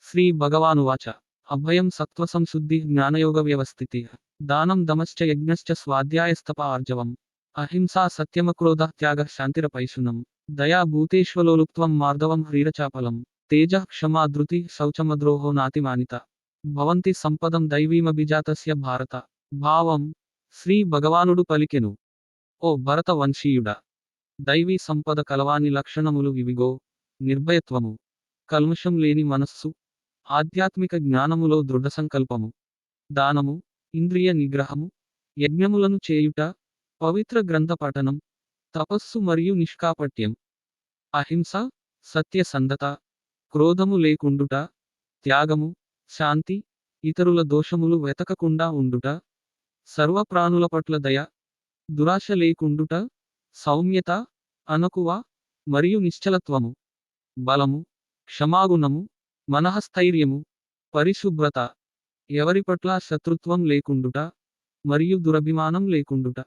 శ్రీ భగవానువాచ అభయం సత్వసంశుద్ధి జ్ఞానయోగ వ్యవస్థితి దానం దమశ్చ యజ్ఞశ్చ స్వాధ్యాయస్తప ఆర్జవం అహింసా సత్యమక్రోధ త్యాగ శాంతిరపైశునం దయా భూతేష్వలోలుప్త్వం మార్దవం హ్రీరచాపలం తేజ క్షమా ధృతి శౌచమద్రోహో నాతిమానిత భవంతి సంపదం దైవీమభిజాతస్య భారత భావం శ్రీ భగవానుడు పలికెను. ఓ భరత వంశీయుడా, దైవీ సంపద కలవాని లక్షణములు ఇవిగో: నిర్భయత్వము, కల్మషం లేని మనస్సు, ఆధ్యాత్మిక జ్ఞానములో దృఢసంకల్పము, దానము, ఇంద్రియ నిగ్రహము, యజ్ఞములను చేయుట, పవిత్ర గ్రంథ పఠనం, తపస్సు మరియు నిష్కాపట్యం, అహింస, సత్యసంధత, క్రోధము లేకుండుట, త్యాగము, శాంతి, ఇతరుల దోషములు వెతకకుండా ఉండుట, సర్వప్రాణుల పట్ల దయ, దురాశ లేకుండుట, సౌమ్యత, అణకువ మరియు నిశ్చలత్వము, బలము, క్షమాగుణము, మనఃస్థైర్యము, పరిశుభ్రత, ఎవరి పట్ల శత్రుత్వం లేకుండుట మరియు దురభిమానం లేకుండుట.